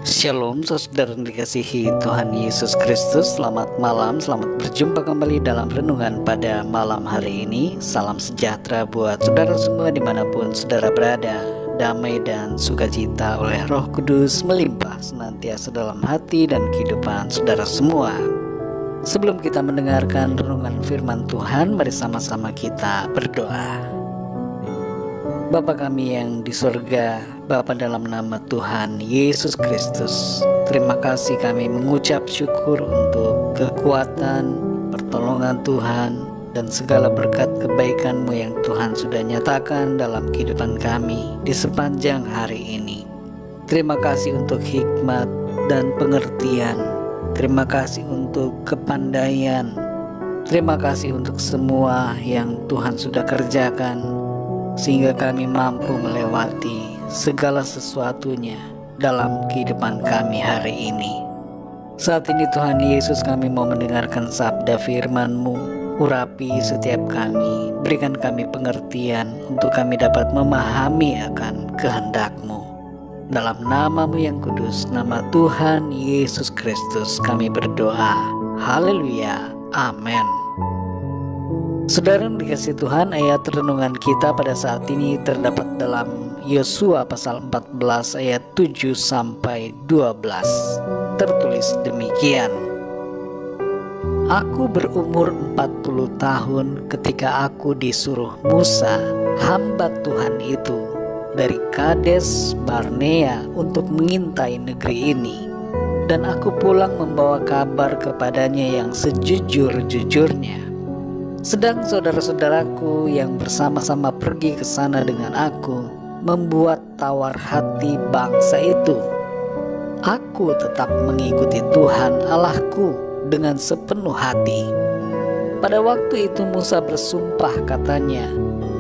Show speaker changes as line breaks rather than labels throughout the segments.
Shalom saudara yang dikasihi Tuhan Yesus Kristus. Selamat malam, selamat berjumpa kembali dalam renungan pada malam hari ini. Salam sejahtera buat saudara semua dimanapun saudara berada. Damai dan sukacita oleh Roh Kudus melimpah senantiasa dalam hati dan kehidupan saudara semua. Sebelum kita mendengarkan renungan firman Tuhan, mari sama-sama kita berdoa. Bapa kami yang di surga, Bapa dalam nama Tuhan Yesus Kristus, terima kasih kami mengucap syukur untuk kekuatan, pertolongan Tuhan, dan segala berkat kebaikan-Mu yang Tuhan sudah nyatakan dalam kehidupan kami di sepanjang hari ini. Terima kasih untuk hikmat dan pengertian. Terima kasih untuk kepandaian. Terima kasih untuk semua yang Tuhan sudah kerjakan, sehingga kami mampu melewati segala sesuatunya dalam kehidupan kami hari ini. Saat ini Tuhan Yesus, kami mau mendengarkan sabda firman-Mu. Urapi setiap kami, berikan kami pengertian untuk kami dapat memahami akan kehendak-Mu. Dalam nama-Mu yang kudus, nama Tuhan Yesus Kristus kami berdoa. Haleluya, amin. Saudara yang dikasihi Tuhan, ayat renungan kita pada saat ini terdapat dalam Yosua pasal 14 ayat 7 sampai 12. Tertulis demikian: Aku berumur 40 tahun ketika aku disuruh Musa, hamba Tuhan itu, dari Kades Barnea untuk mengintai negeri ini. Dan aku pulang membawa kabar kepadanya yang sejujur-jujurnya. Sedang saudara-saudaraku yang bersama-sama pergi ke sana dengan aku membuat tawar hati bangsa itu. Aku tetap mengikuti Tuhan Allahku dengan sepenuh hati. Pada waktu itu Musa bersumpah, katanya,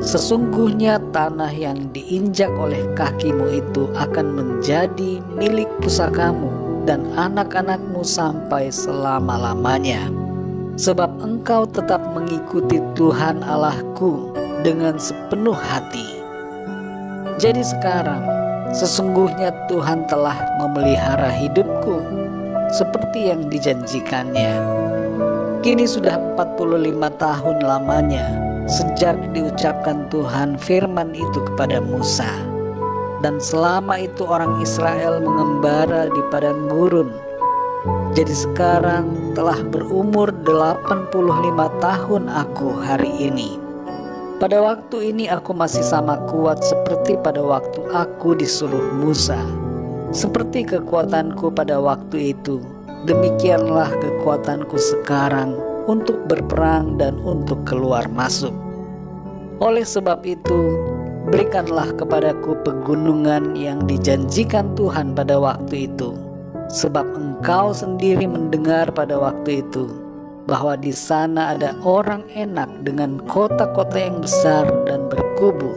sesungguhnya tanah yang diinjak oleh kakimu itu akan menjadi milik pusakamu dan anak-anakmu sampai selama-lamanya. Sebab engkau tetap mengikuti Tuhan Allahku dengan sepenuh hati. Jadi sekarang sesungguhnya Tuhan telah memelihara hidupku seperti yang dijanjikannya. Kini sudah 45 tahun lamanya sejak diucapkan Tuhan firman itu kepada Musa. Dan selama itu orang Israel mengembara di padang gurun. Jadi sekarang telah berumur 85 tahun aku hari ini. Pada waktu ini aku masih sama kuat seperti pada waktu aku disuruh Musa. Seperti kekuatanku pada waktu itu, demikianlah kekuatanku sekarang untuk berperang dan untuk keluar masuk. Oleh sebab itu, berikanlah kepadaku pegunungan yang dijanjikan Tuhan pada waktu itu. Sebab engkau sendiri mendengar pada waktu itu bahwa di sana ada orang enak dengan kota-kota yang besar dan berkubu.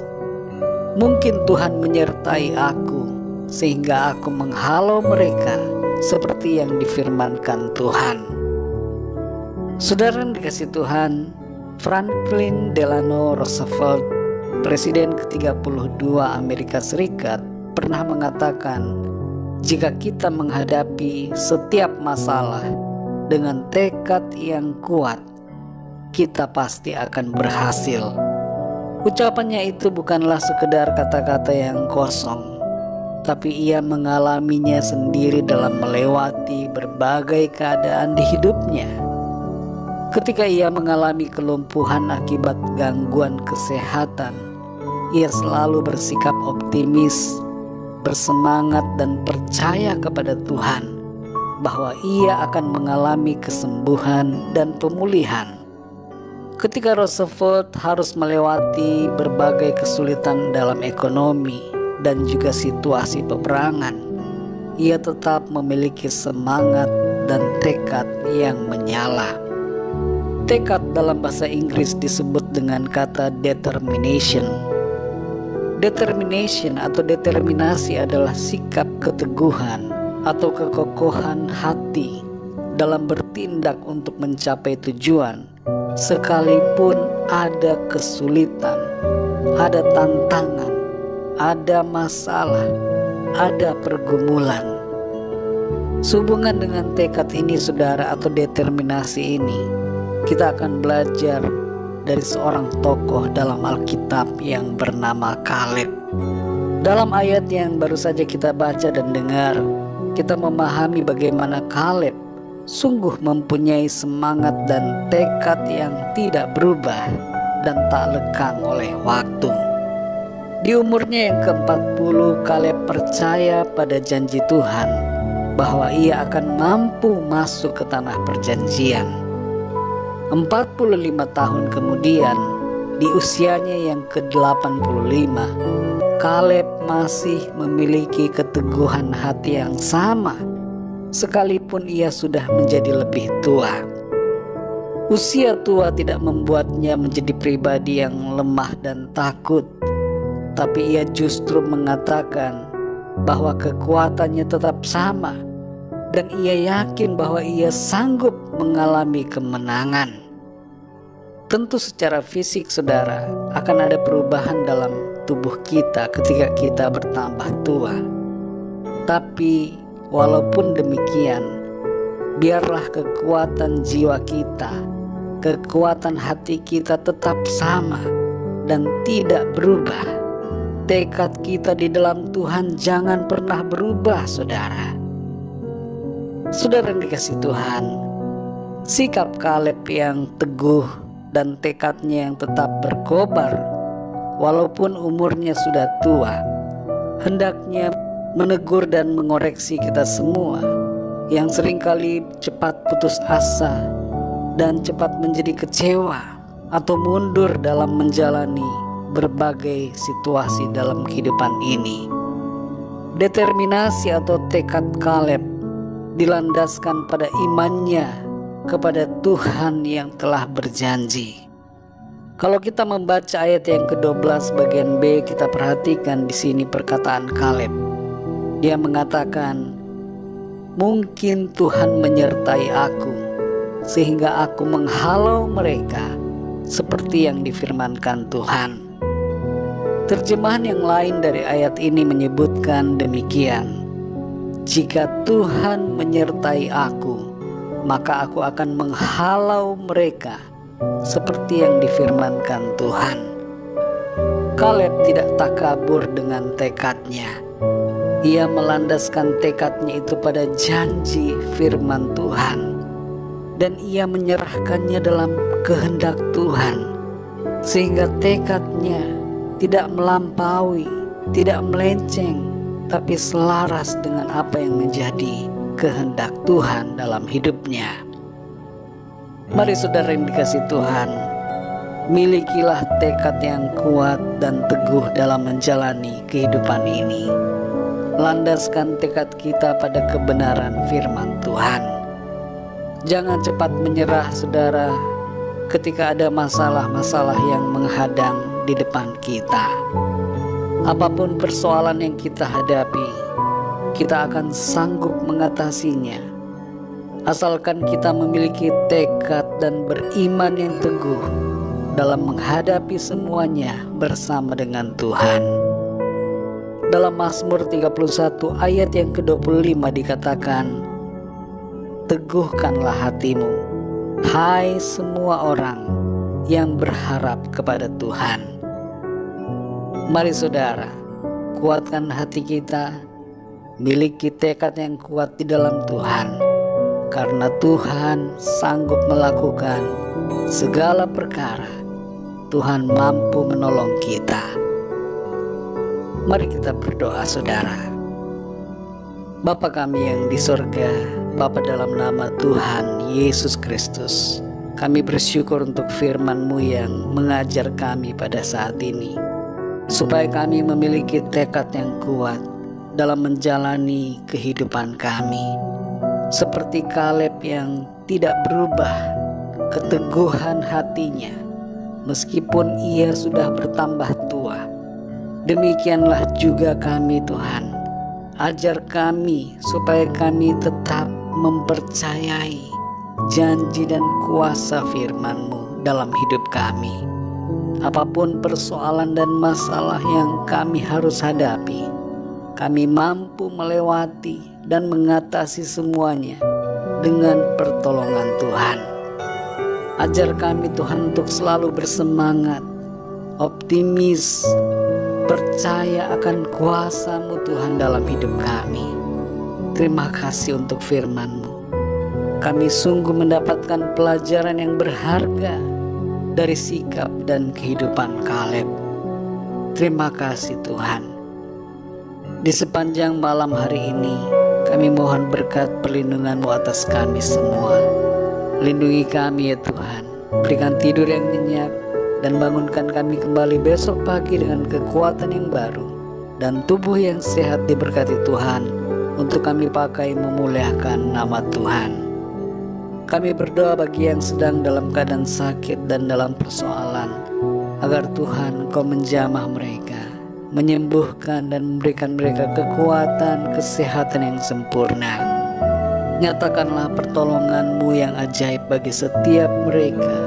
Mungkin Tuhan menyertai aku sehingga aku menghalau mereka seperti yang difirmankan Tuhan. Saudara yang dikasihi Tuhan, Franklin Delano Roosevelt, Presiden ke-32 Amerika Serikat, pernah mengatakan, jika kita menghadapi setiap masalah dengan tekad yang kuat, kita pasti akan berhasil. Ucapannya itu bukanlah sekedar kata-kata yang kosong, tapi ia mengalaminya sendiri dalam melewati berbagai keadaan di hidupnya. Ketika ia mengalami kelumpuhan akibat gangguan kesehatan, ia selalu bersikap optimis, bersemangat dan percaya kepada Tuhan bahwa ia akan mengalami kesembuhan dan pemulihan. Ketika Roosevelt harus melewati berbagai kesulitan dalam ekonomi dan juga situasi peperangan, ia tetap memiliki semangat dan tekad yang menyala. Tekad dalam bahasa Inggris disebut dengan kata determination. Determination atau determinasi adalah sikap keteguhan atau kekokohan hati dalam bertindak untuk mencapai tujuan, sekalipun ada kesulitan, ada tantangan, ada masalah, ada pergumulan. Sehubungan dengan tekad ini saudara, atau determinasi ini, kita akan belajar dari seorang tokoh dalam Alkitab yang bernama Kaleb. Dalam ayat yang baru saja kita baca dan dengar, kita memahami bagaimana Kaleb sungguh mempunyai semangat dan tekad yang tidak berubah dan tak lekang oleh waktu. Di umurnya yang ke-40, Kaleb percaya pada janji Tuhan bahwa ia akan mampu masuk ke tanah perjanjian. 45 tahun kemudian, di usianya yang ke-85, Kaleb masih memiliki keteguhan hati yang sama sekalipun ia sudah menjadi lebih tua. Usia tua tidak membuatnya menjadi pribadi yang lemah dan takut, tapi ia justru mengatakan bahwa kekuatannya tetap sama dan ia yakin bahwa ia sanggup mengalami kemenangan. Tentu secara fisik saudara, akan ada perubahan dalam tubuh kita ketika kita bertambah tua. Tapi walaupun demikian, biarlah kekuatan jiwa kita, kekuatan hati kita tetap sama dan tidak berubah. Tekad kita di dalam Tuhan jangan pernah berubah saudara. Saudara yang dikasihi Tuhan, sikap Kaleb yang teguh dan tekadnya yang tetap berkobar walaupun umurnya sudah tua, hendaknya menegur dan mengoreksi kita semua yang seringkali cepat putus asa dan cepat menjadi kecewa atau mundur dalam menjalani berbagai situasi dalam kehidupan ini. Determinasi atau tekad Kaleb dilandaskan pada imannya kepada Tuhan yang telah berjanji. Kalau kita membaca ayat yang ke-12 bagian B, kita perhatikan di sini perkataan Kaleb. Dia mengatakan, "Mungkin Tuhan menyertai aku sehingga aku menghalau mereka seperti yang difirmankan Tuhan." Terjemahan yang lain dari ayat ini menyebutkan demikian, "Jika Tuhan menyertai aku, maka aku akan menghalau mereka seperti yang difirmankan Tuhan." Kaleb tidak takabur dengan tekadnya. Ia melandaskan tekadnya itu pada janji firman Tuhan, dan ia menyerahkannya dalam kehendak Tuhan, sehingga tekadnya tidak melampaui, tidak melenceng, tapi selaras dengan apa yang menjadi kehendak Tuhan dalam hidupnya. Mari saudara yang dikasihi Tuhan, milikilah tekad yang kuat dan teguh dalam menjalani kehidupan ini. Landaskan tekad kita pada kebenaran firman Tuhan. Jangan cepat menyerah saudara ketika ada masalah-masalah yang menghadang di depan kita. Apapun persoalan yang kita hadapi, kita akan sanggup mengatasinya asalkan kita memiliki tekad dan beriman yang teguh dalam menghadapi semuanya bersama dengan Tuhan. Dalam Mazmur 31 ayat yang ke-25 dikatakan, "Teguhkanlah hatimu, hai semua orang yang berharap kepada Tuhan." Mari saudara, kuatkan hati kita, miliki tekad yang kuat di dalam Tuhan, karena Tuhan sanggup melakukan segala perkara. Tuhan mampu menolong kita. Mari kita berdoa saudara. Bapa kami yang di sorga, Bapa dalam nama Tuhan Yesus Kristus, kami bersyukur untuk firman-Mu yang mengajar kami pada saat ini, supaya kami memiliki tekad yang kuat dalam menjalani kehidupan kami. Seperti Kaleb yang tidak berubah keteguhan hatinya meskipun ia sudah bertambah tua. Demikianlah juga kami Tuhan. Ajar kami supaya kami tetap mempercayai janji dan kuasa firman-Mu dalam hidup kami. Apapun persoalan dan masalah yang kami harus hadapi, kami mampu melewati dan mengatasi semuanya dengan pertolongan Tuhan. Ajar kami Tuhan untuk selalu bersemangat, optimis, percaya akan kuasa-Mu Tuhan dalam hidup kami. Terima kasih untuk firman-Mu. Kami sungguh mendapatkan pelajaran yang berharga dari sikap dan kehidupan Kaleb. Terima kasih Tuhan. Di sepanjang malam hari ini, kami mohon berkat perlindungan-Mu atas kami semua. Lindungi kami ya Tuhan, berikan tidur yang nyenyak, dan bangunkan kami kembali besok pagi dengan kekuatan yang baru dan tubuh yang sehat diberkati Tuhan, untuk kami pakai memuliakan nama Tuhan. Kami berdoa bagi yang sedang dalam keadaan sakit dan dalam persoalan, agar Tuhan Engkau menjamah mereka, menyembuhkan dan memberikan mereka kekuatan, kesehatan yang sempurna. Nyatakanlah pertolongan-Mu yang ajaib bagi setiap mereka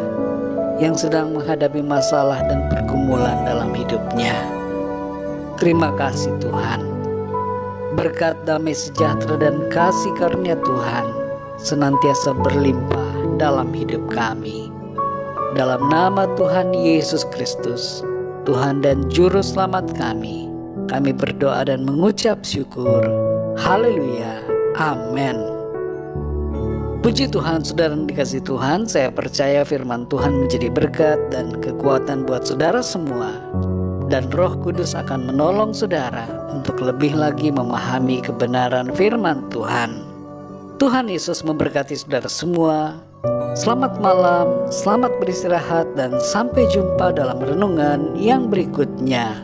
yang sedang menghadapi masalah dan pergumulan dalam hidupnya. Terima kasih Tuhan. Berkat damai sejahtera dan kasih karunia Tuhan senantiasa berlimpah dalam hidup kami. Dalam nama Tuhan Yesus Kristus, Tuhan dan Juru Selamat kami berdoa dan mengucap syukur. Haleluya. Amin. Puji Tuhan, saudara yang dikasihi Tuhan, saya percaya firman Tuhan menjadi berkat dan kekuatan buat saudara semua. Dan Roh Kudus akan menolong saudara untuk lebih lagi memahami kebenaran firman Tuhan. Tuhan Yesus memberkati saudara semua. Selamat malam, selamat beristirahat, dan sampai jumpa dalam renungan yang berikutnya.